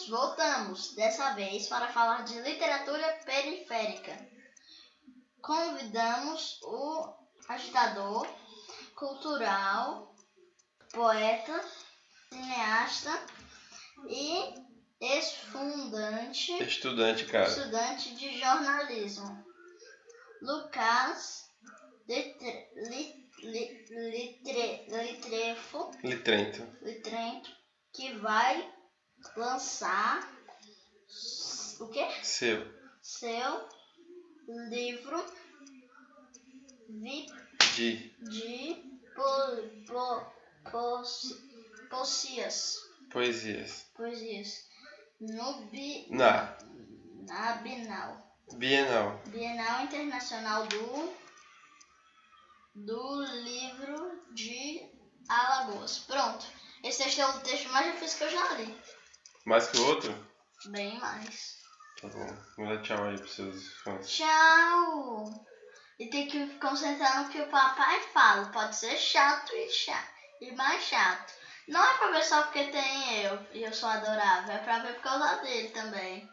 Voltamos, dessa vez para falar de literatura periférica. Convidamos o agitador cultural, poeta, cineasta e estudante de jornalismo, Lucas Litrento, que vai lançar o quê? Seu livro de poesias na Bienal Internacional do Livro de Alagoas. Pronto. Esse texto é o texto mais difícil que eu já li. Mais que o outro? Bem mais. Tá bom. Vou dar tchau aí pros seus fãs. Tchau! E tem que concentrar no que o papai fala. Pode ser chato e mais chato. Não é pra ver só porque tem eu e eu sou adorável. É pra ver por causa dele também.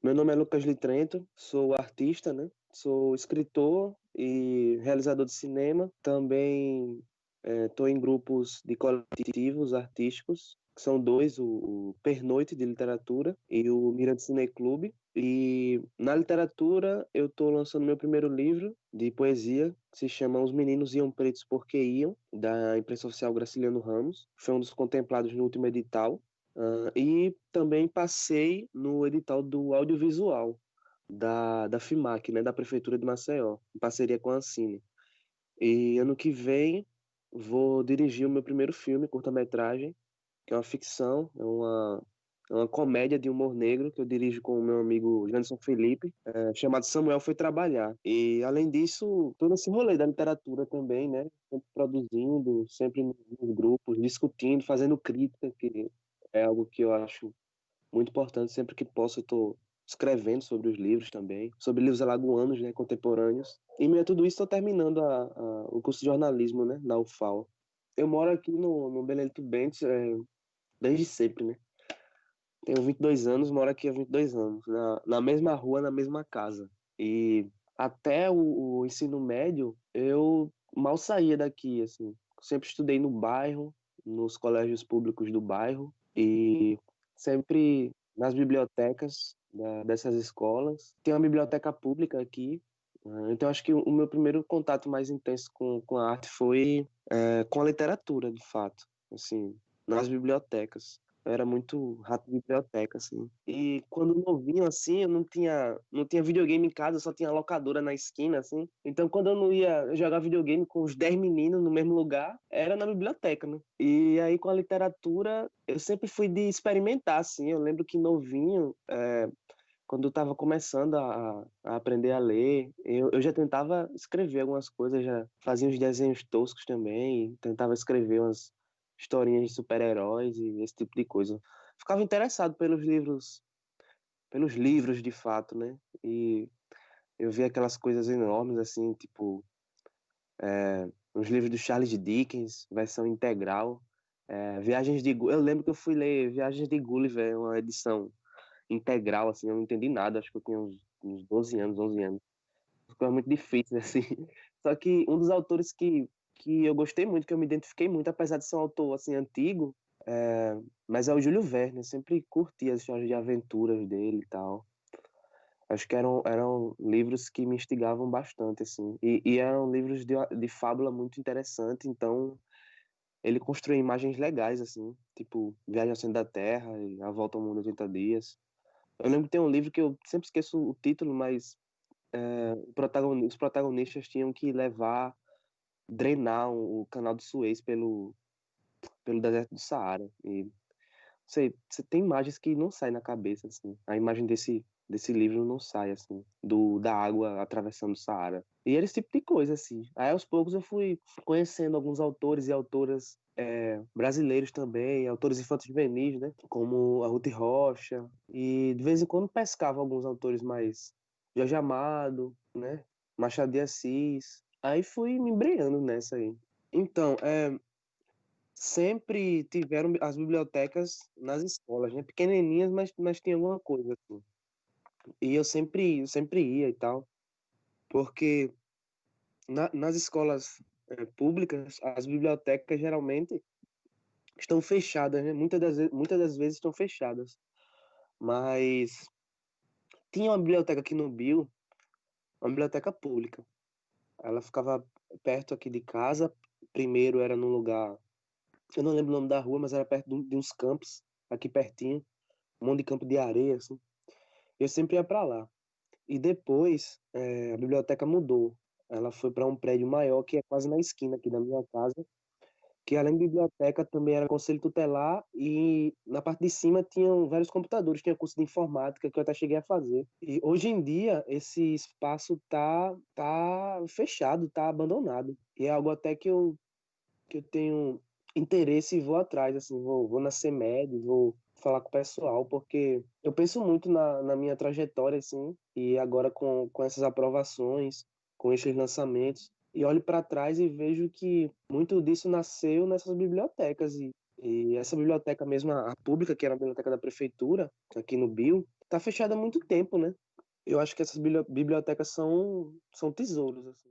Meu nome é Lucas Litrento, sou artista, né? Sou escritor e realizador de cinema. Também estou em grupos de coletivos artísticos, que são dois, o Pernoite de Literatura e o Mirante Cine Clube. E na literatura eu estou lançando meu primeiro livro de poesia, que se chama Os Meninos Iam Pretos Porque Iam, da imprensa oficial Graciliano Ramos. Foi um dos contemplados no último edital. E também passei no edital do audiovisual da FIMAC, né, da Prefeitura de Maceió, em parceria com a Ancine. E ano que vem vou dirigir o meu primeiro filme, curta-metragem, que é uma ficção, é uma comédia de humor negro que eu dirijo com o meu amigo Janderson Felipe, chamado Samuel Foi Trabalhar. E, além disso, todo esse rolê da literatura também, né? Sempre produzindo, sempre nos grupos, discutindo, fazendo crítica, que é algo que eu acho muito importante. Sempre que posso, eu estou escrevendo sobre os livros também, sobre livros alagoanos, né, contemporâneos. E, meio a tudo isso, estou terminando o curso de jornalismo, né, na UFAL. Eu moro aqui no Benedito Bentes desde sempre, né? Tenho 22 anos, moro aqui há 22 anos, na mesma rua, na mesma casa. E até o ensino médio, eu mal saía daqui, assim. Sempre estudei no bairro, nos colégios públicos do bairro, e sempre nas bibliotecas dessas escolas. Tem uma biblioteca pública aqui, então acho que o meu primeiro contato mais intenso com a arte foi com a literatura, de fato, assim, nas bibliotecas. Eu era muito rato de biblioteca, assim. E quando novinho, assim, eu não tinha videogame em casa, só tinha locadora na esquina, assim. Então, quando eu não ia jogar videogame com os 10 meninos no mesmo lugar, era na biblioteca, né? E aí, com a literatura, eu sempre fui de experimentar, assim. Eu lembro que novinho, quando eu estava começando a aprender a ler, eu já tentava escrever algumas coisas, já fazia uns desenhos toscos também, tentava escrever umas historinhas de super-heróis e esse tipo de coisa. Ficava interessado pelos livros de fato, né? E eu via aquelas coisas enormes, assim, tipo, os livros do Charles Dickens, versão integral, eu lembro que eu fui ler Viagens de Gulliver, uma edição integral, assim, eu não entendi nada, acho que eu tinha uns 12 anos, 11 anos. Ficou muito difícil, assim. Só que um dos autores que eu gostei muito, que eu me identifiquei muito, apesar de ser um autor, assim, antigo, mas é o Júlio Verne, eu sempre curti as histórias de aventuras dele e tal. Acho que eram livros que me instigavam bastante, assim. E eram livros de fábula muito interessante, então ele construiu imagens legais, assim, tipo Viagem ao Centro da Terra e A Volta ao Mundo em 80 Dias. Eu lembro que tem um livro que eu sempre esqueço o título, mas os protagonistas tinham que drenar o canal de Suez pelo deserto do Saara. E você tem imagens que não saem na cabeça, assim. A imagem desse livro não sai, assim, da água atravessando o Saara. E era esse tipo de coisa, assim. Aí, aos poucos, eu fui conhecendo alguns autores e autoras brasileiros também, autores infanto-juvenis, né? Como a Ruth Rocha. E, de vez em quando, pescava alguns autores mais Jorge Amado, né? Machado de Assis. Aí fui me embreando nessa aí. Então, sempre tiveram as bibliotecas nas escolas, né? Pequenininhas, mas tinha alguma coisa, assim. E eu sempre ia e tal, porque nas escolas públicas, as bibliotecas geralmente estão fechadas, né? Muitas das vezes estão fechadas. Mas tinha uma biblioteca aqui no Bio, uma biblioteca pública. Ela ficava perto aqui de casa. Primeiro era num lugar, eu não lembro o nome da rua, mas era perto de uns campos, aqui pertinho, um monte de campo de areia, assim. Eu sempre ia para lá. E depois a biblioteca mudou. Ela foi para um prédio maior que é quase na esquina aqui da minha casa, que além de biblioteca também era conselho tutelar e na parte de cima tinham vários computadores, tinha curso de informática que eu até cheguei a fazer. E hoje em dia esse espaço tá fechado, tá abandonado. E é algo até que eu tenho interesse e vou atrás, assim, vou na CEMED, vou falar com o pessoal, porque eu penso muito na minha trajetória, assim, e agora com essas aprovações, com esses lançamentos, e olho para trás e vejo que muito disso nasceu nessas bibliotecas, e essa biblioteca mesmo, a pública, que era a biblioteca da prefeitura, aqui no Bio, está fechada há muito tempo, né? Eu acho que essas bibliotecas são tesouros, assim.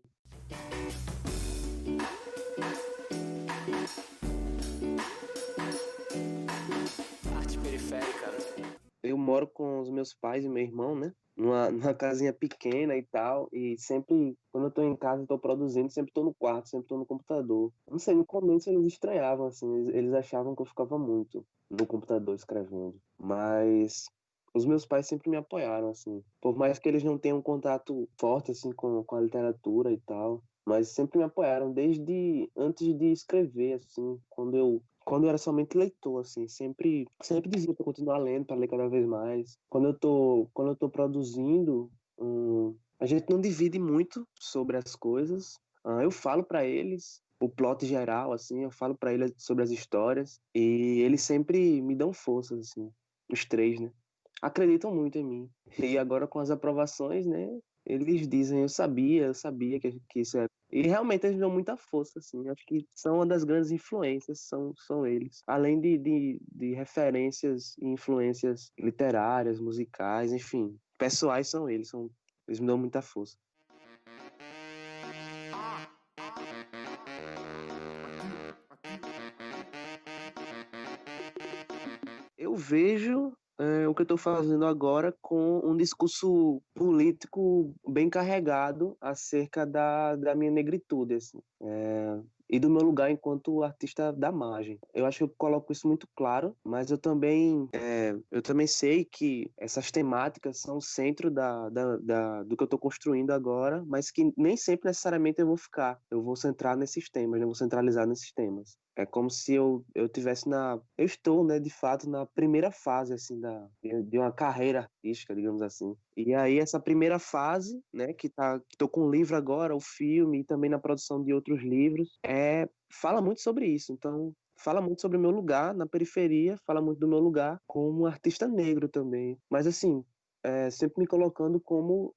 Arte periférica. Eu moro com os meus pais e meu irmão, né? Numa casinha pequena e tal. E sempre, quando eu tô em casa, eu tô produzindo, sempre tô no quarto, sempre tô no computador. Não sei, no começo eles estranhavam, assim. Eles achavam que eu ficava muito no computador escrevendo. Mas os meus pais sempre me apoiaram, assim. Por mais que eles não tenham um contato forte, assim, com a literatura e tal. Mas sempre me apoiaram, desde antes de escrever, assim. Quando eu era somente leitor, assim, sempre dizia para continuar lendo, para ler cada vez mais. Quando eu tô produzindo, a gente não divide muito sobre as coisas. Eu falo para eles o plot geral, assim, eu falo para eles sobre as histórias e eles sempre me dão forças, assim, os três, né? Acreditam muito em mim. E agora com as aprovações, né? Eles dizem, eu sabia que isso é. E realmente eles dão muita força, assim. Acho que são uma das grandes influências, são eles. Além de referências e influências literárias, musicais, enfim. Pessoais são eles, eles me dão muita força. Eu vejo o que eu estou fazendo agora com um discurso político bem carregado acerca da minha negritude, assim, e do meu lugar enquanto artista da margem. Eu acho que eu coloco isso muito claro, mas eu também sei que essas temáticas são o centro do que eu estou construindo agora, mas que nem sempre necessariamente eu vou ficar. Eu vou centrar nesses temas, né? Eu vou centralizar nesses temas. É como se eu tivesse eu estou, né, de fato, na primeira fase, assim, de uma carreira artística, digamos assim. E aí, essa primeira fase, né, que tô com o livro agora, o filme, e também na produção de outros livros, fala muito sobre isso. Então, fala muito sobre o meu lugar na periferia, fala muito do meu lugar como artista negro também. Mas, assim, sempre me colocando como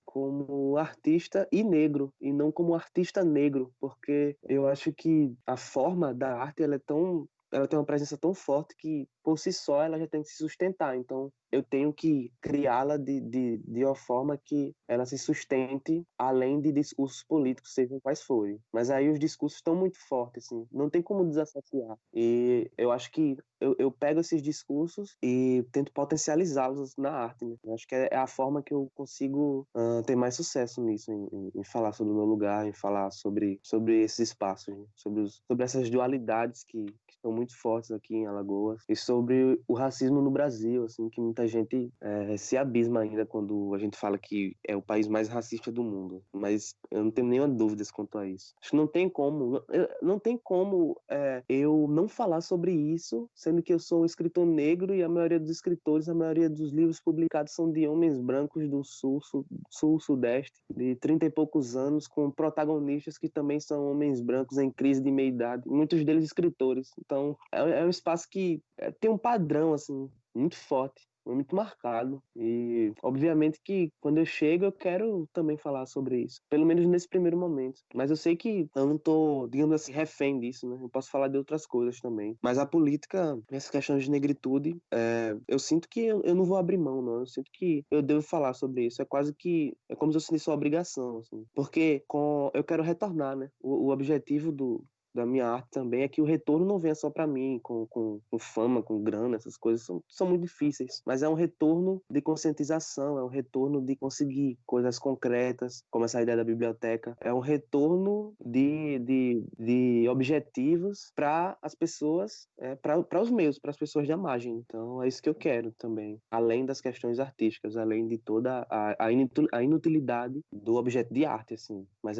artista e negro, e não como artista negro, porque eu acho que a forma da arte ela tem uma presença tão forte que, por si só, ela já tem que se sustentar. Então, eu tenho que criá-la de uma forma que ela se sustente além de discursos políticos, sejam quais forem. Mas aí os discursos estão muito fortes, assim, não tem como desassociar. E eu acho que eu pego esses discursos e tento potencializá-los na arte, né? Eu acho que é a forma que eu consigo ter mais sucesso nisso, em falar sobre o meu lugar, em falar sobre esses espaços, né? Sobre essas dualidades que estão muito fortes aqui em Alagoas e sobre o racismo no Brasil, assim, que muita gente se abisma ainda quando a gente fala que é o país mais racista do mundo. Mas eu não tenho nenhuma dúvida quanto a isso. Acho que não tem como eu não falar sobre isso, sendo que eu sou um escritor negro e a maioria dos escritores, a maioria dos livros publicados são de homens brancos do sul, sudeste, de 30 e poucos anos, com protagonistas que também são homens brancos em crise de meia-idade, muitos deles escritores. Então, é um espaço que tem um padrão, assim, muito forte. muito marcado. E, obviamente, que quando eu chego, eu quero também falar sobre isso. Pelo menos nesse primeiro momento. Mas eu sei que eu não tô, digamos assim, refém disso, né? Eu posso falar de outras coisas também. Mas a política, essa questão de negritude, eu sinto que eu não vou abrir mão, não. Eu sinto que eu devo falar sobre isso. É quase que, é como se eu sentisse uma obrigação, assim. Porque eu quero retornar, né? O objetivo da minha arte também é que o retorno não venha só para mim, com fama, com grana, essas coisas são muito difíceis, mas é um retorno de conscientização, é um retorno de conseguir coisas concretas, como essa ideia da biblioteca, é um retorno de objetivos para as pessoas, para os meus, para as pessoas da margem. Então é isso que eu quero também, além das questões artísticas, além de toda a inutilidade do objeto de arte, assim, mas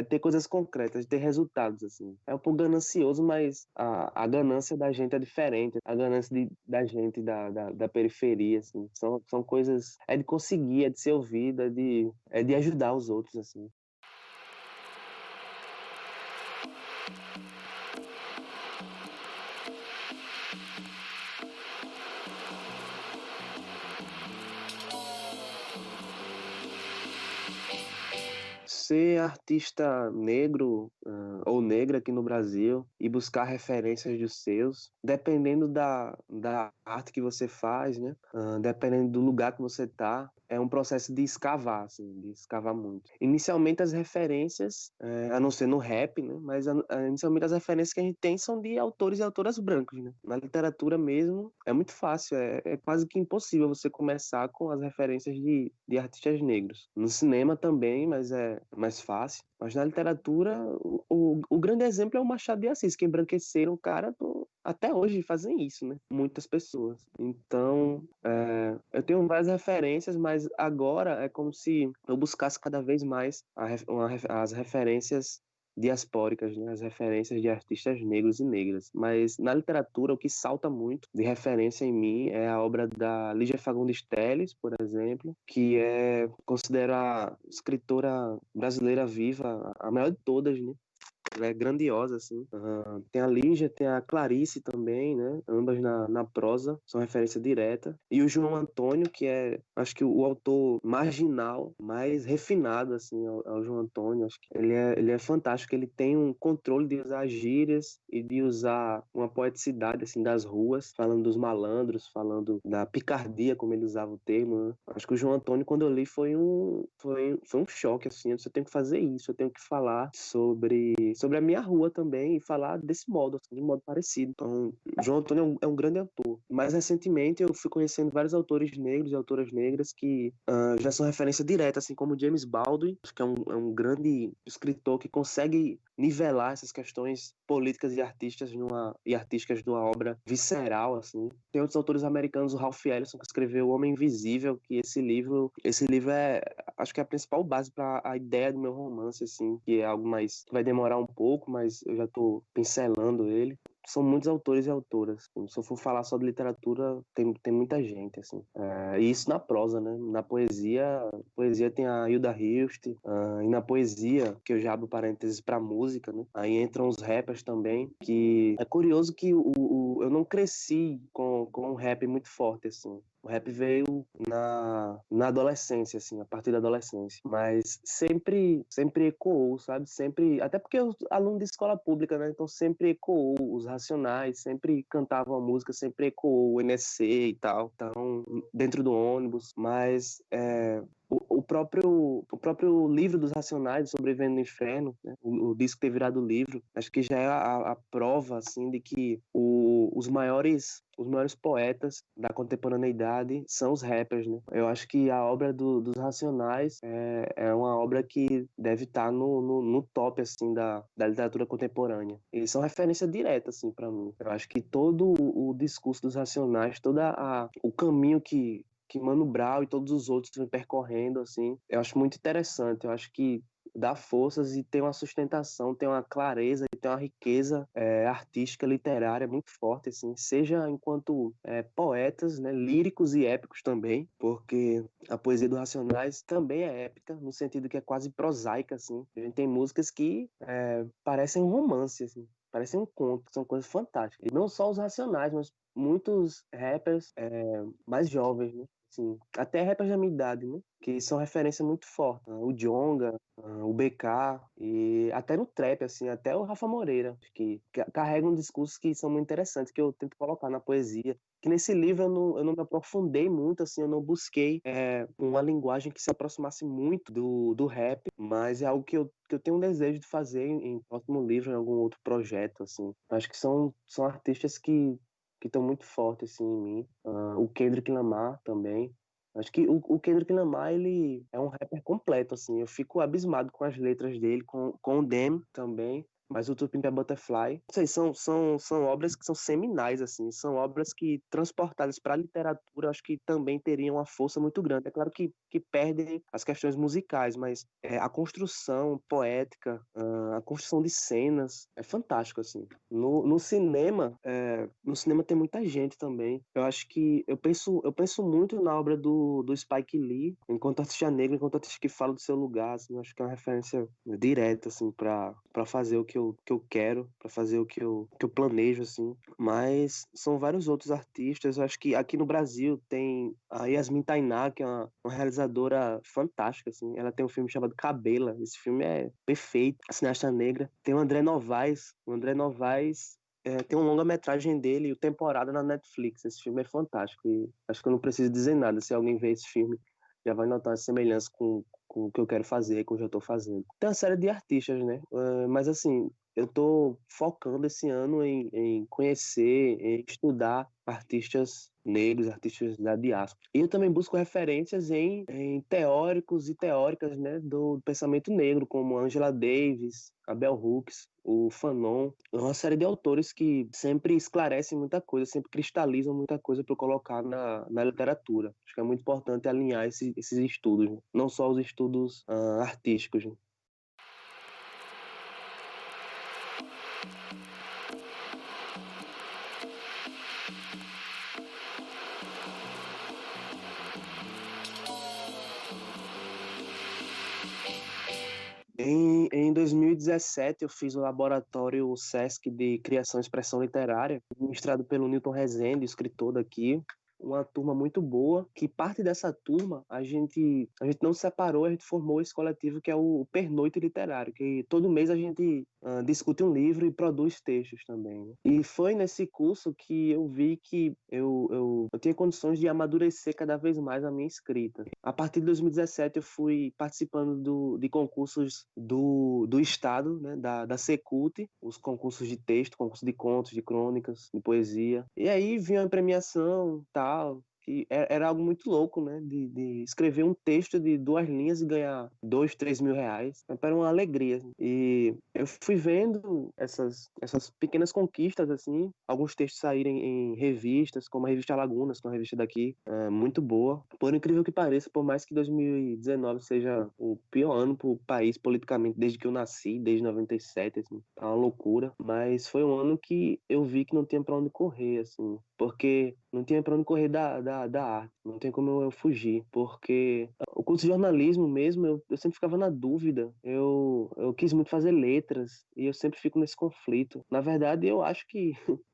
ter coisas concretas, ter resultados, assim. É um pouco ganancioso, mas a ganância da gente é diferente. A ganância da gente da periferia, assim. São coisas... É de conseguir, é de ser ouvido, é de ajudar os outros, assim. Ser artista negro ou negra aqui no Brasil e buscar referências dos seus, dependendo da arte que você faz, né? Dependendo do lugar que você tá, é um processo de escavar, assim, de escavar muito. Inicialmente as referências, a não ser no rap, né? Mas inicialmente as referências que a gente tem são de autores e autoras brancos, né? Na literatura mesmo é muito fácil, é quase que impossível você começar com as referências de artistas negros. No cinema também, mas é mais fácil. Mas na literatura, o grande exemplo é o Machado de Assis, que embranqueceram o cara até hoje fazem isso, né? Muitas pessoas. Então, eu tenho várias referências, mas agora é como se eu buscasse cada vez mais as referências diaspóricas, né? As referências de artistas negros e negras. Mas na literatura, o que salta muito de referência em mim é a obra da Lígia Fagundes Telles, por exemplo, que é considerada a escritora brasileira viva, a maior de todas, né? Ela é grandiosa, assim. Tem a Lígia, tem a Clarice também, né? Ambas na prosa, são referência direta. E o João Antônio, que é, acho que o autor marginal, mais refinado, assim, é o João Antônio. Acho que ele é fantástico. Ele tem um controle de usar gírias e de usar uma poeticidade, assim, das ruas, falando dos malandros, falando da picardia, como ele usava o termo, né? Acho que o João Antônio, quando eu li, foi um choque, assim. Eu tenho que fazer isso, eu tenho que falar sobre a minha rua também e falar desse modo, assim, de um modo parecido. Então, João Antônio é um grande autor. Mais recentemente, eu fui conhecendo vários autores negros e autoras negras que já são referência direta, assim como James Baldwin, acho que é um grande escritor que consegue nivelar essas questões políticas e artísticas numa obra visceral, assim. Tem outros autores americanos, o Ralph Ellison, que escreveu O Homem Invisível, que esse livro acho que é a principal base para a ideia do meu romance, assim, que é algo mais que vai demorar um pouco, mas eu já estou pincelando ele. São muitos autores e autoras. Se eu for falar só de literatura, tem muita gente, assim. E isso na prosa, né? Na poesia tem a Hilda Hilst, e na poesia, que eu já abro parênteses para música, né? Aí entram os rappers também, que é curioso que eu não cresci com um rap muito forte, assim. O rap veio na adolescência, assim, a partir da adolescência. Mas sempre ecoou, sabe? Sempre, até porque eu aluno de escola pública, né? Então sempre ecoou os Racionais, sempre cantavam a música, sempre ecoou o NSC e tal. Então, dentro do ônibus. Mas o próprio livro dos Racionais, Sobrevivendo no Inferno, né? O disco ter virado livro, acho que já é a prova, assim, de que os maiores poetas da contemporaneidade são os rappers, né? Eu acho que a obra dos Racionais é uma obra que deve estar no top, assim, da literatura contemporânea. Eles são referência direta, assim, para mim. Eu acho que todo o discurso dos Racionais, todo o caminho que Mano Brown e todos os outros vêm percorrendo, assim, eu acho muito interessante. Eu acho que dá forças e tem uma sustentação, tem uma clareza e tem uma riqueza artística, literária muito forte, assim, seja enquanto poetas, né, líricos e épicos também, porque a poesia do Racionais também é épica, no sentido que é quase prosaica, assim. A gente tem músicas que parecem um romance, assim. Parece um conto, são coisas fantásticas. E não só os Racionais, mas muitos rappers mais jovens, né? Assim, até rappers da minha idade, né? Que são referência muito forte. O Djonga, o BK e até no trap, assim, até o Rafa Moreira, que carregam discursos que são muito interessantes, que eu tento colocar na poesia. Que nesse livro eu não me aprofundei muito, assim, eu não busquei uma linguagem que se aproximasse muito do rap, mas é algo que eu tenho um desejo de fazer em próximo livro, em algum outro projeto, assim. Acho que são artistas que estão muito fortes, assim, em mim. O Kendrick Lamar também. Acho que o Kendrick Lamar, ele é um rapper completo, assim. Eu fico abismado com as letras dele, com o Dem também. Mas o To Pimp a Butterfly, não sei, são obras que são seminais, assim. São obras que, transportadas para a literatura, acho que também teriam uma força muito grande. É claro que perdem as questões musicais, mas a construção poética, a construção de cenas, é fantástico, assim. No cinema tem muita gente também. Eu acho que eu penso muito na obra do Spike Lee, enquanto artista negro, enquanto artista que fala do seu lugar, assim, eu acho que é uma referência direta, assim, para fazer o que eu quero, para fazer o que eu planejo, assim. Mas são vários outros artistas. Eu acho que aqui no Brasil tem a Yasmin Tainá, que é uma realizadora fantástica, assim. Ela tem um filme chamado Cabela. Esse filme é perfeito, a cineasta negra. Tem o André Novaes. O André Novaes tem um longa-metragem dele, o Temporada, na Netflix. Esse filme é fantástico e acho que eu não preciso dizer nada. Se alguém ver esse filme, já vai notar as semelhanças com o que eu quero fazer, com o que eu estou fazendo. Tem uma série de artistas, né? Mas assim, eu estou focando esse ano em conhecer, em estudar artistas negros, artistas da diáspora. E eu também busco referências em teóricos e teóricas, né, do pensamento negro, como Angela Davis, a Bell Hooks, o Fanon, uma série de autores que sempre esclarecem muita coisa, sempre cristalizam muita coisa para eu colocar na literatura. Acho que é muito importante alinhar esses estudos, né? Não só os estudos artísticos, né? Em 2017, eu fiz o laboratório SESC de Criação e Expressão Literária, ministrado pelo Newton Rezende, escritor daqui. Uma turma muito boa, que parte dessa turma a gente não se separou, a gente formou esse coletivo que é o Pernoite Literário, que todo mês a gente discute um livro e produz textos também, né? E foi nesse curso que eu vi que eu tinha condições de amadurecer cada vez mais a minha escrita. A partir de 2017 eu fui participando de concursos do Estado, né, da Secult, os concursos de texto, concurso de contos, de crônicas, de poesia. E aí vinha a premiação, tal, que era algo muito louco, né? De escrever um texto de 2 linhas e ganhar 2, 3 mil reais. Era uma alegria, assim. E eu fui vendo essas pequenas conquistas, assim, alguns textos saírem em revistas, como a revista Lagunas, que é uma revista daqui, muito boa. Por incrível que pareça, por mais que 2019 seja o pior ano para o país politicamente, desde que eu nasci, desde 97, assim, tá uma loucura. Mas foi um ano que eu vi que não tinha para onde correr, assim, porque não tinha para onde correr da arte, não tem como eu fugir, porque o curso de jornalismo mesmo, eu sempre ficava na dúvida, eu quis muito fazer letras, e eu sempre fico nesse conflito. Na verdade, eu acho que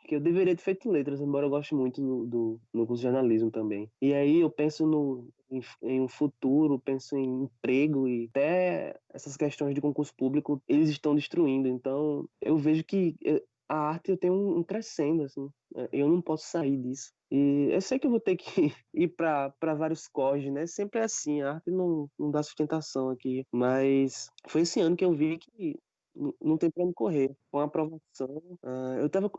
eu deveria ter feito letras, embora eu goste muito no curso de jornalismo também. E aí eu penso em um futuro, penso em emprego e até essas questões de concurso público, eles estão destruindo. Então, eu vejo que a arte eu tenho um crescendo, assim. Eu não posso sair disso. E eu sei que eu vou ter que ir para vários corres, né? Sempre é assim, a arte não dá sustentação aqui. Mas foi esse ano que eu vi que não tem para onde correr. Com a aprovação,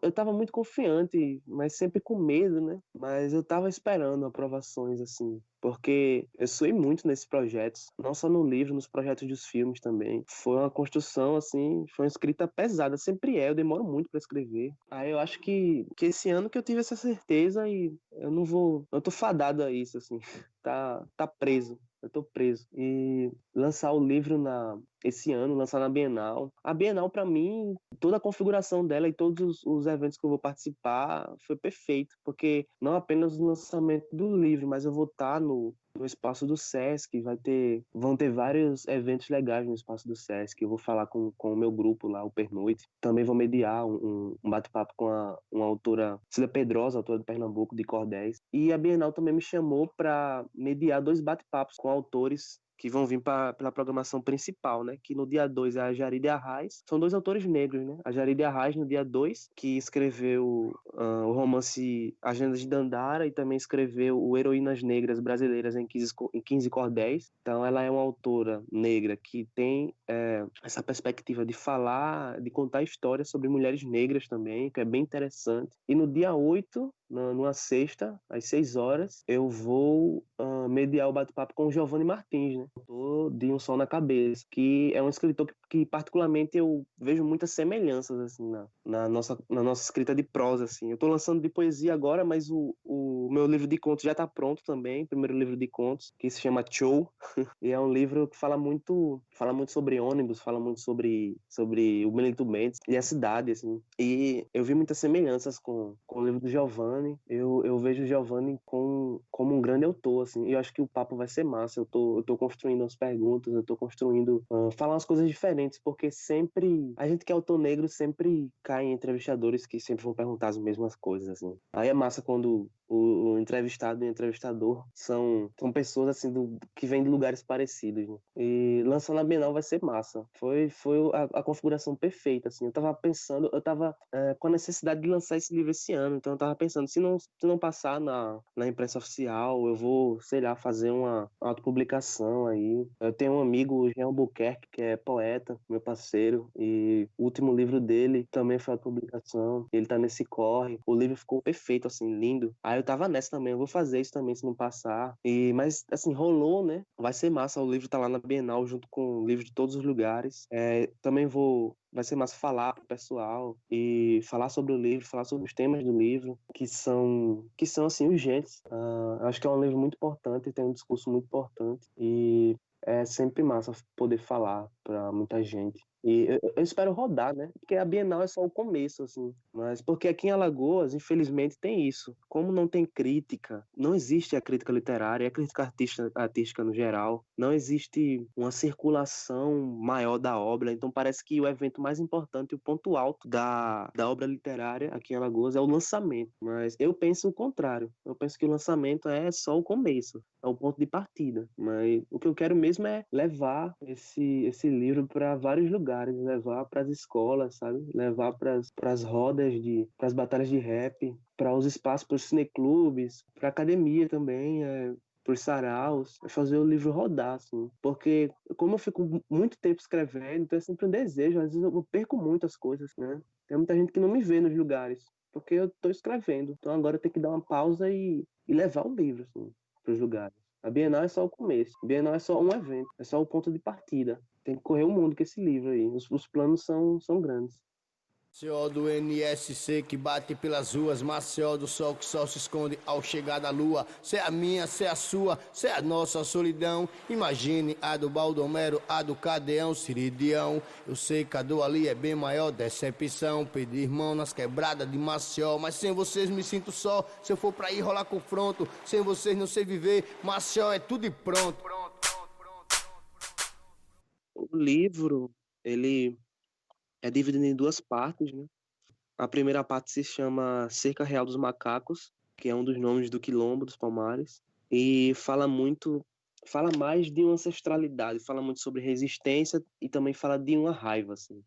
eu tava muito confiante, mas sempre com medo, né? Mas eu tava esperando aprovações, assim, porque eu suei muito nesses projetos, não só no livro, nos projetos dos filmes também. Foi uma construção, assim, foi uma escrita pesada, sempre eu demoro muito para escrever. Aí eu acho que esse ano que eu tive essa certeza e eu tô fadado a isso, assim, tá preso. Eu tô preso. E lançar o livro esse ano, lançar na Bienal. A Bienal, para mim, toda a configuração dela e todos os eventos que eu vou participar foi perfeito, porque não apenas o lançamento do livro, mas eu vou estar no espaço do Sesc, vão ter vários eventos legais no espaço do Sesc. Eu vou falar com o meu grupo lá, o Pernoite. Também vou mediar um bate-papo com uma autora, Cida Pedrosa, autora de Pernambuco, de Cordéis. E a Bienal também me chamou para mediar 2 bate-papos com autores que vão vir pela programação principal, né? Que no dia 2 é a Jaride Arraes. São 2 autores negros, né? A Jaride Arraes, no dia 2, que escreveu o romance Agendas de Dandara e também escreveu o Heroínas Negras Brasileiras em 15 Cordéis. Então, ela é uma autora negra que tem essa perspectiva de falar, de contar histórias sobre mulheres negras também, que é bem interessante. E no dia 8, numa sexta, às 6 horas, eu vou mediar o bate-papo com o Giovanni Martins, né? Autor de Um Sol na Cabeça, que é um escritor que particularmente eu vejo muitas semelhanças assim, na nossa escrita de prosa. Assim. Eu estou lançando de poesia agora, mas o meu livro de contos já está pronto também, o primeiro livro de contos, que se chama Tchou, e é um livro que fala muito sobre ônibus, fala muito sobre o Benito Mendes e a cidade, assim. E eu vi muitas semelhanças com o livro do Giovanni. Eu vejo o Giovanni como um grande autor, assim. E eu acho que o papo vai ser massa. Eu tô construindo as perguntas, eu tô construindo falar umas coisas diferentes, porque sempre a gente que é autor negro sempre cai em entrevistadores que sempre vão perguntar as mesmas coisas, assim. Aí é massa quando o entrevistado e o entrevistador são pessoas assim que vêm de lugares parecidos, né? E lançar na Bienal vai ser massa. Foi a configuração perfeita, assim. Eu tava com a necessidade de lançar esse livro esse ano, então eu tava pensando, se não passar na imprensa oficial, eu vou, sei lá, fazer uma autopublicação aí. Eu tenho um amigo, o Jean Albuquerque, que é poeta, meu parceiro, e o último livro dele também foi a publicação. Ele tá nesse corre. O livro ficou perfeito, assim, lindo. Aí eu tava nessa também, eu vou fazer isso também se não passar. Mas, assim, rolou, né? Vai ser massa, o livro tá lá na Bienal junto com livros de todos os lugares. Também vai ser massa falar pro pessoal e falar sobre o livro, falar sobre os temas do livro, que são assim, urgentes. Acho que é um livro muito importante, tem um discurso muito importante e é sempre massa poder falar para muita gente. E eu espero rodar, né? Porque a Bienal é só o começo, assim. Mas porque aqui em Alagoas, infelizmente, tem isso. Como não tem crítica, não existe a crítica literária, a crítica artística no geral, não existe uma circulação maior da obra. Então parece que o evento mais importante, o ponto alto da obra literária aqui em Alagoas é o lançamento. Mas eu penso o contrário. Eu penso que o lançamento é só o começo, é o ponto de partida. Mas o que eu quero mesmo é levar esse livro para vários lugares, levar para as escolas, sabe? Levar para as rodas para as batalhas de rap, para os espaços, para os cineclubes, para a academia também, para os saraus, fazer o livro rodar, assim. Porque como eu fico muito tempo escrevendo, então é sempre um desejo, às vezes eu perco muitas coisas, né? Tem muita gente que não me vê nos lugares, porque eu estou escrevendo. Então agora eu tenho que dar uma pausa e levar o livro, assim, para os lugares. A Bienal é só o começo. A Bienal é só um evento, é só o ponto de partida. Tem que correr o mundo com esse livro aí. Os planos são grandes. Maceió do NSC que bate pelas ruas, Maceió do sol que só se esconde ao chegar da lua. Cê é a minha, cê é a sua, cê é a nossa solidão. Imagine a do Baldomero, a do Cadeão, Ciridião. Eu sei que a do ali é bem maior, decepção. Pedir irmão nas quebradas de Maceió, mas sem vocês me sinto só. Se eu for pra ir rolar confronto, sem vocês não sei viver. Maceió é tudo e pronto. O livro, ele é dividido em 2 partes, né? A primeira parte se chama Cerca Real dos Macacos, que é um dos nomes do Quilombo dos Palmares, e fala mais de uma ancestralidade, fala muito sobre resistência e também fala de uma raiva, assim.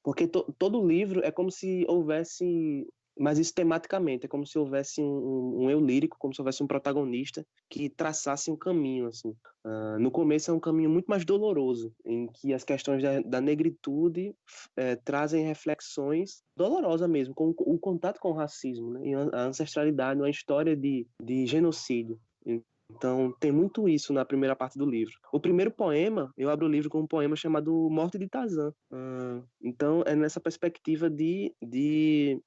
Porque todo o livro é como se houvesse, mas isso tematicamente, é como se houvesse um eu lírico, como se houvesse um protagonista que traçasse um caminho, assim. No começo é um caminho muito mais doloroso, em que as questões da negritude trazem reflexões dolorosas mesmo, com o contato com o racismo, né? E a ancestralidade, uma história de genocídio. Então, tem muito isso na primeira parte do livro. O primeiro poema, eu abro o livro com um poema chamado Morte de Tarzan. Então, é nessa perspectiva de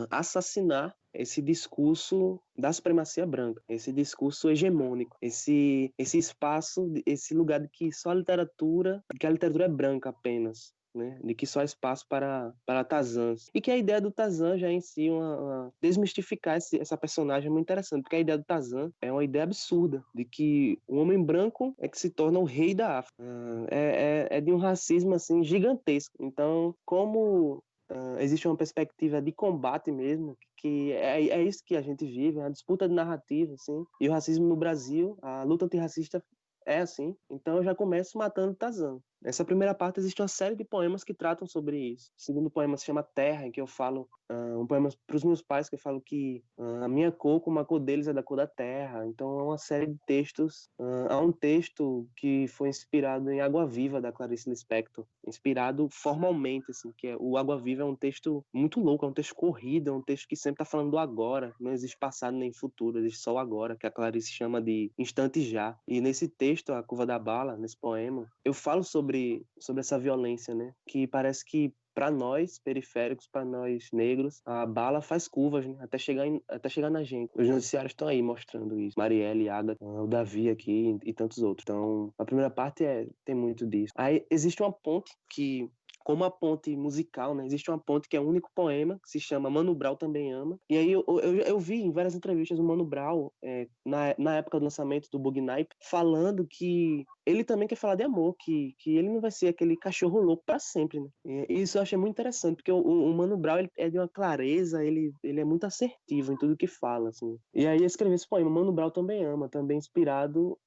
assassinar esse discurso da supremacia branca, esse discurso hegemônico, esse espaço, esse lugar de que só a literatura, que a literatura é branca apenas, né, de que só há espaço para Tarzans. E que a ideia do Tarzan já é em si desmistificar essa personagem é muito interessante, porque a ideia do Tarzan é uma ideia absurda, de que o homem branco é que se torna o rei da África. É de um racismo assim gigantesco. Então, como existe uma perspectiva de combate mesmo, que é isso que a gente vive, é uma disputa de narrativa, assim, e o racismo no Brasil, a luta antirracista é assim, então eu já começo matando Tarzan. Nessa primeira parte existe uma série de poemas que tratam sobre isso. O segundo poema se chama Terra, em que eu falo um poema para os meus pais, que eu falo que a minha cor, como a cor deles, é da cor da terra. Então é uma série de textos. Há um texto que foi inspirado em Água Viva, da Clarice Lispector, inspirado formalmente, assim, que é o Água Viva é um texto muito louco, é um texto corrido, é um texto que sempre está falando do agora, não existe passado nem futuro, existe só o agora, que a Clarice chama de instante já. E nesse texto, A Curva da Bala, nesse poema, eu falo sobre essa violência, né? Que parece que para nós periféricos, para nós negros, a bala faz curvas, né? Até chegar na gente. Os noticiários estão aí mostrando isso. Marielle, Agatha, o Davi aqui e tantos outros. Então, a primeira parte tem muito disso. Aí existe uma ponte que, como a ponte musical, né? Existe uma ponte que é um único poema, que se chama Mano Brown Também Ama. E aí eu vi em várias entrevistas o Mano Brown, na época do lançamento do Bug Night, falando que ele também quer falar de amor, que ele não vai ser aquele cachorro louco para sempre, né? E isso eu achei muito interessante, porque o Mano Brown ele é de uma clareza, ele é muito assertivo em tudo que fala, assim. E aí eu escrevi esse poema, Mano Brown Também Ama, também inspirado...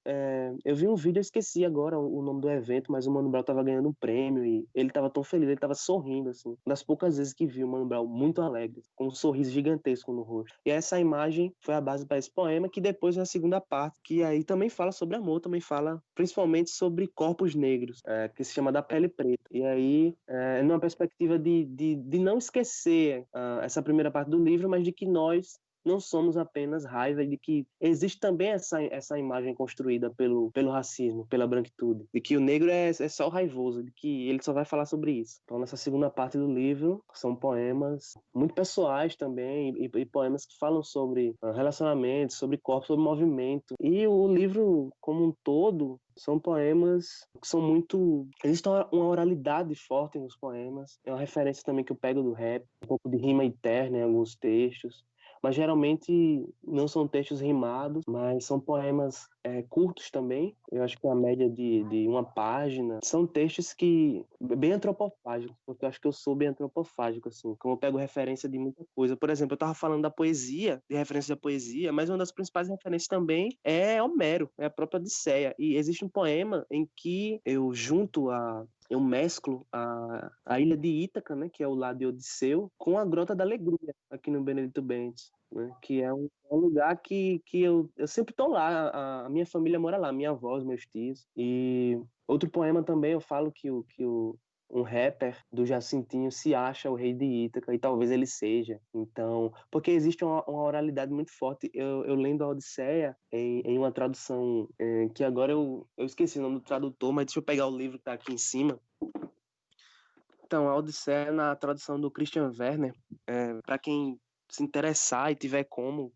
eu vi um vídeo, eu esqueci agora o nome do evento, mas o Mano Brown tava ganhando um prêmio e ele tava tão feliz, ele tava sorrindo, assim. Uma das poucas vezes que vi o Mano Brown muito alegre, com um sorriso gigantesco no rosto. E essa imagem foi a base para esse poema, que depois na segunda parte, que aí também fala sobre amor, também fala principalmente sobre corpos negros, que se chama Da Pele Preta. E aí, numa perspectiva de não esquecer essa primeira parte do livro, mas de que nós não somos apenas raiva, e de que existe também essa imagem construída pelo racismo, pela branquitude, de que o negro é só o raivoso, de que ele só vai falar sobre isso. Então, nessa segunda parte do livro, são poemas muito pessoais também, e poemas que falam sobre relacionamentos, sobre corpo, sobre movimento. E o livro, como um todo, são poemas que são muito... Existe uma oralidade forte nos poemas. É uma referência também que eu pego do rap, um pouco de rima interna em alguns textos. Mas geralmente não são textos rimados, mas são poemas curtos também. Eu acho que é a média de uma página. São textos que bem antropofágicos, porque eu acho que eu sou bem antropofágico, assim, como eu pego referência de muita coisa. Por exemplo, eu estava falando da poesia, de referência da poesia, mas uma das principais referências também é Homero, é a própria Odisseia. E existe um poema em que eu mesclo a ilha de Ítaca, né, que é o lado de Odisseu, com a Grota da Alegria, aqui no Benedito Bentes, né, que é um lugar que eu sempre estou lá, a minha família mora lá, minha avó, os meus tios. E outro poema também eu falo que um rapper do Jacintinho se acha o rei de Ítaca, e talvez ele seja. Então, porque existe uma oralidade muito forte. Eu lendo a Odisseia em uma tradução que agora eu esqueci o nome do tradutor, mas deixa eu pegar o livro que está aqui em cima. Então, a Odisseia, na tradução do Christian Werner, para quem se interessar e tiver como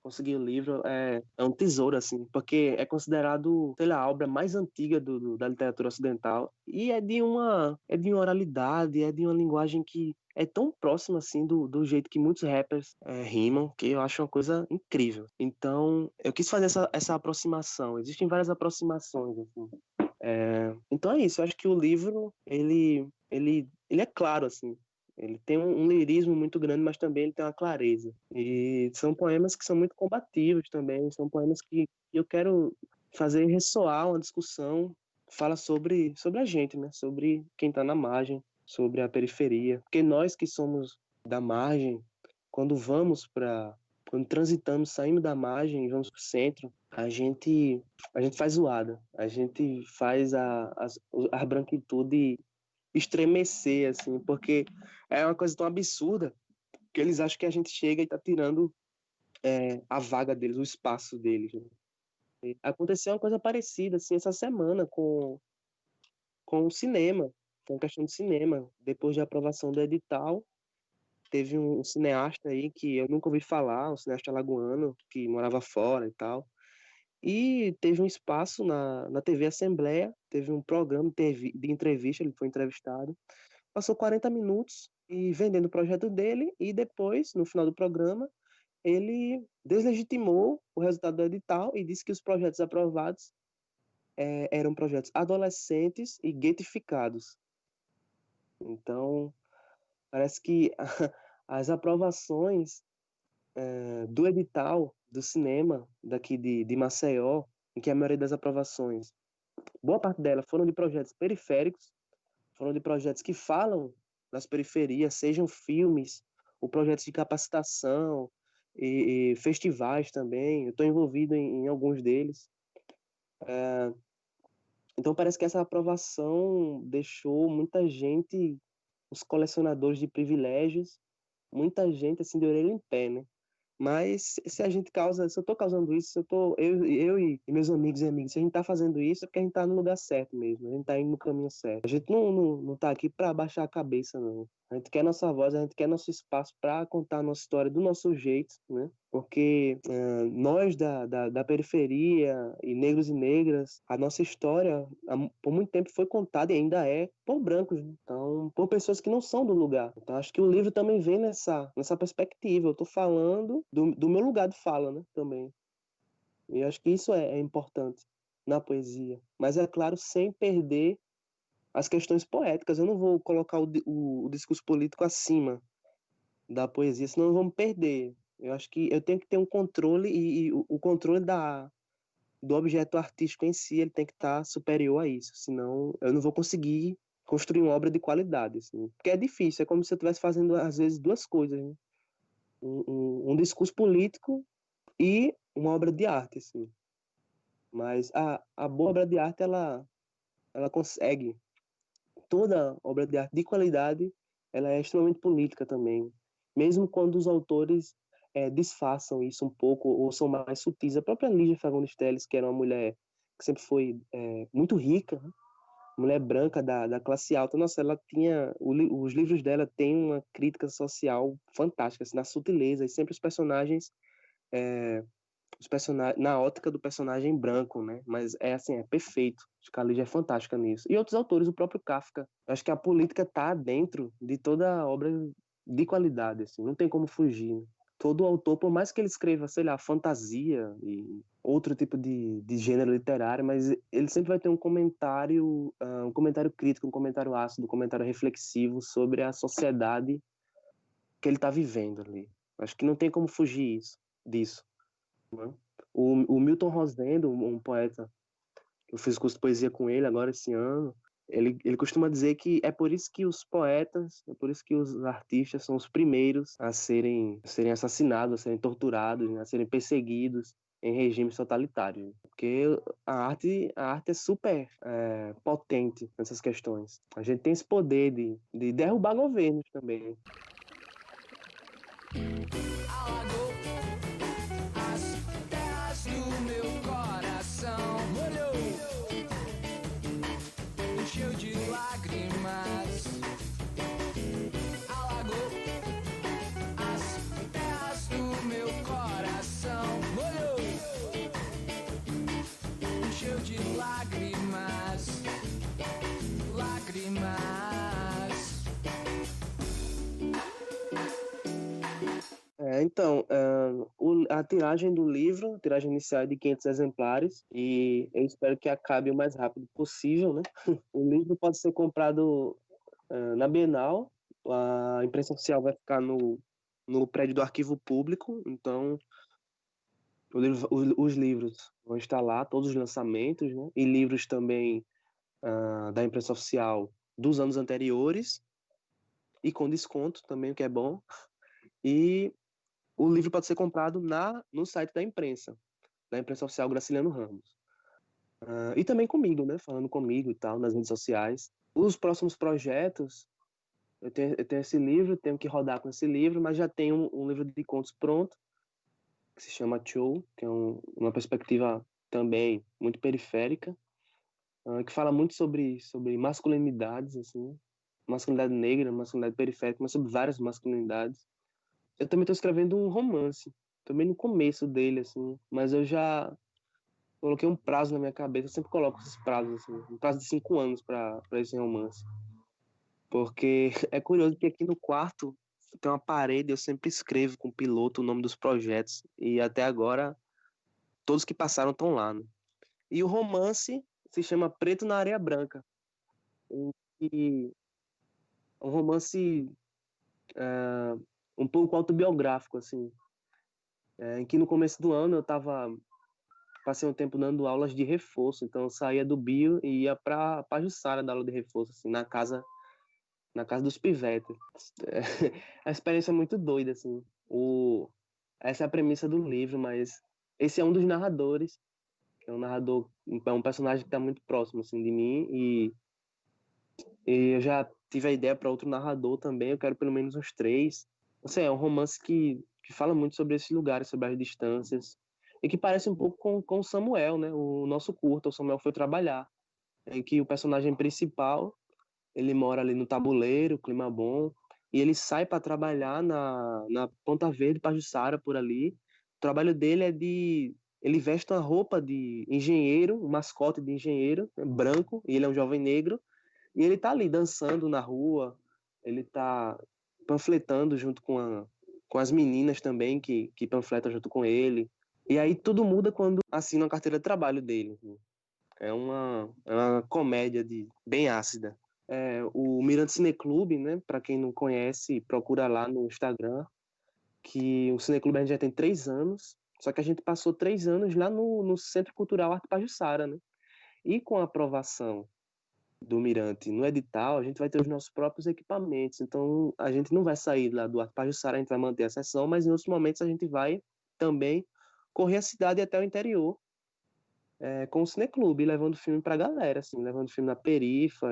conseguir o livro, é um tesouro, assim, porque é considerado, sei lá, a obra mais antiga da literatura ocidental, e é de uma oralidade, é de uma linguagem que é tão próxima, assim, do jeito que muitos rappers rimam, que eu acho uma coisa incrível. Então, eu quis fazer essa aproximação. Existem várias aproximações, assim. Então é isso, eu acho que o livro, ele é claro, assim. Ele tem um lirismo muito grande, mas também ele tem uma clareza. E são poemas que são muito combativos também, são poemas que eu quero fazer ressoar uma discussão, fala sobre a gente, né? Sobre quem está na margem, sobre a periferia. Porque nós que somos da margem, quando quando transitamos, saímos da margem e vamos para o centro, a gente faz zoada, a gente faz a branquitude estremecer, assim, porque é uma coisa tão absurda que eles acham que a gente chega e tá tirando a vaga deles, o espaço deles, né? E aconteceu uma coisa parecida, assim, essa semana com o cinema, com a questão do cinema. Depois da aprovação do edital, teve um cineasta aí que eu nunca ouvi falar, um cineasta alagoano, que morava fora e tal. E teve um espaço na TV Assembleia, teve um programa de entrevista, ele foi entrevistado. Passou 40 minutos e vendendo o projeto dele, e depois, no final do programa, ele deslegitimou o resultado do edital e disse que os projetos aprovados eram projetos adolescentes e getificados. Então, parece que as aprovações do edital do cinema daqui de Maceió, em que a maioria das aprovações, boa parte delas foram de projetos periféricos, foram de projetos que falam das periferias, sejam filmes, ou projetos de capacitação, e festivais também. Eu estou envolvido em alguns deles. Então parece que essa aprovação deixou muita gente, os colecionadores de privilégios, muita gente assim de orelha em pé, né? Mas se a gente causa, se eu tô causando isso, eu e meus amigos e amigas, se a gente tá fazendo isso, é porque a gente tá no lugar certo mesmo, a gente tá indo no caminho certo. A gente não tá aqui para baixar a cabeça, não. A gente quer nossa voz, a gente quer nosso espaço para contar a nossa história do nosso jeito, né? Porque nós da periferia e negros e negras, a nossa história por muito tempo foi contada e ainda é por brancos, né? Então, por pessoas que não são do lugar. Então, acho que o livro também vem nessa perspectiva. Eu estou falando do meu lugar de fala, né? Também. E acho que isso é importante na poesia. Mas, é claro, sem perder as questões poéticas. Eu não vou colocar o discurso político acima da poesia, senão vamos perder. Eu acho que eu tenho que ter um controle e o controle do objeto artístico em si, ele tem que estar superior a isso, senão eu não vou conseguir construir uma obra de qualidade, assim. Porque é difícil, é como se eu estivesse fazendo às vezes duas coisas, né? Um discurso político e uma obra de arte, assim. Mas a boa obra de arte, ela consegue, toda obra de arte de qualidade, ela é extremamente política também, mesmo quando os autores disfarçam isso um pouco ou são mais sutis. A própria Lígia Fagundes Telles, que era uma mulher que sempre foi muito rica, né? Mulher branca da classe alta, nossa, ela tinha, os livros dela têm uma crítica social fantástica, assim, na sutileza, e sempre os personagens na ótica do personagem branco, né? Mas é assim, é perfeito. Acho que a Lígia é fantástica nisso. E outros autores, o próprio Kafka. Acho que a política está dentro de toda obra de qualidade, assim, não tem como fugir, né? Todo autor, por mais que ele escreva, sei lá, fantasia e outro tipo de gênero literário, mas ele sempre vai ter um comentário crítico, um comentário ácido, um comentário reflexivo sobre a sociedade que ele está vivendo ali. Acho que não tem como fugir disso. Né? O Milton Rosendo, um poeta, eu fiz curso de poesia com ele agora esse ano, ele costuma dizer que é por isso que os poetas, é por isso que os artistas são os primeiros a serem assassinados, a serem torturados, né, a serem perseguidos em regimes totalitários. Porque a arte é super potente nessas questões. A gente tem esse poder de derrubar governos também. Alagou as terras do meu coração, molhou, encheu de lágrimas. Alagou as terras do meu coração, molhou, encheu de lágrimas, lágrimas. Então, a tiragem do livro, a tiragem inicial é de 500 exemplares, e eu espero que acabe o mais rápido possível, né? O livro pode ser comprado na Bienal, a imprensa oficial vai ficar no prédio do Arquivo Público, então os livros vão estar lá, todos os lançamentos, né? E livros também da imprensa oficial dos anos anteriores, e com desconto também, o que é bom. E o livro pode ser comprado no site da imprensa oficial Graciliano Ramos. E também comigo, né? Falando comigo e tal, nas redes sociais. Os próximos projetos, eu tenho esse livro, tenho que rodar com esse livro, mas já tenho um livro de contos pronto, que se chama Show, que é uma perspectiva também muito periférica, que fala muito sobre masculinidades, assim. masculinidade negra, masculinidade periférica, mas sobre várias masculinidades. Eu também estou escrevendo um romance, também no começo dele, assim, mas eu já coloquei um prazo na minha cabeça, eu sempre coloco esses prazos, assim, um prazo de 5 anos para esse romance. Porque é curioso que aqui no quarto tem uma parede, eu sempre escrevo com o piloto o nome dos projetos, e até agora todos que passaram estão lá, né? E o romance se chama Preto na Areia Branca. E é um romance um pouco autobiográfico, assim, em que no começo do ano passei um tempo dando aulas de reforço, então eu saía do bio e ia para Pajuçara dar aula de reforço, assim, na casa dos pivetes. A experiência é muito doida, assim. Essa é a premissa do livro, mas esse é um dos narradores, que é um narrador, é um personagem que está muito próximo, assim, de mim, e eu já tive a ideia para outro narrador também, eu quero pelo menos uns 3. Assim, é um romance que fala muito sobre esses lugares, sobre as distâncias, e que parece um pouco com o Samuel, né? O nosso curta, o Samuel foi trabalhar, em que o personagem principal, ele mora ali no Tabuleiro, clima bom, e ele sai para trabalhar na Ponta Verde, Pajuçara, por ali. O trabalho dele é ele veste uma roupa de engenheiro, um mascote de engenheiro, né, branco, e ele é um jovem negro, e ele tá ali dançando na rua, ele tá panfletando junto com as meninas também que panfletam junto com ele. E aí tudo muda quando assina a carteira de trabalho dele. É uma comédia bem ácida. O Mirante Cineclube, né? Para quem não conhece, procura lá no Instagram, que o Cineclube a gente já tem 3 anos, só que a gente passou 3 anos lá no Centro Cultural Arte Pajuçara, né? E com a aprovação do Mirante no edital, a gente vai ter os nossos próprios equipamentos. Então, a gente não vai sair lá do Arte Pajuçara, a gente vai manter a sessão, mas em outros momentos a gente vai também correr a cidade até o interior, com o Cineclube, levando filme pra galera, assim, levando filme na perifa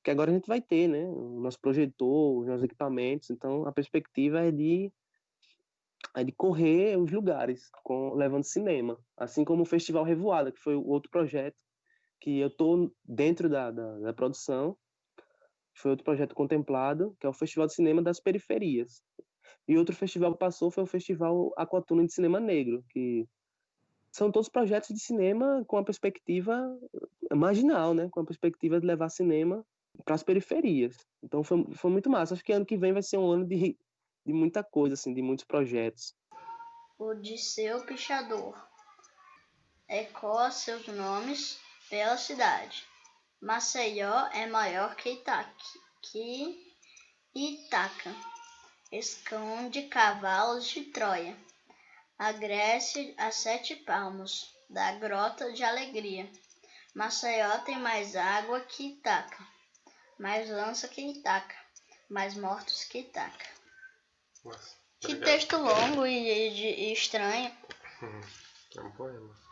que agora a gente vai ter, né, o nosso projetor, os nossos equipamentos, então a perspectiva é de correr os lugares, levando cinema, assim como o Festival Revoada, que foi o outro projeto que eu tô dentro da produção, foi outro projeto contemplado, que é o Festival de Cinema das Periferias. E outro festival que passou foi o Festival Aquatune de Cinema Negro, que são todos projetos de cinema com a perspectiva marginal, né? Com a perspectiva de levar cinema para as periferias. Então foi muito massa. Acho que ano que vem vai ser um ano de muita coisa, assim, de muitos projetos. Odisseu Pichador. Ecoa seus nomes pela cidade. Maceió é maior que Ítaca. Esconde cavalos de Troia. A Grécia a 7 palmos, da Grota de Alegria. Maceió tem mais água que Ítaca, mais lança que Ítaca, mais mortos que Ítaca. Nossa, Que obrigado. texto longo e estranho. É um poema.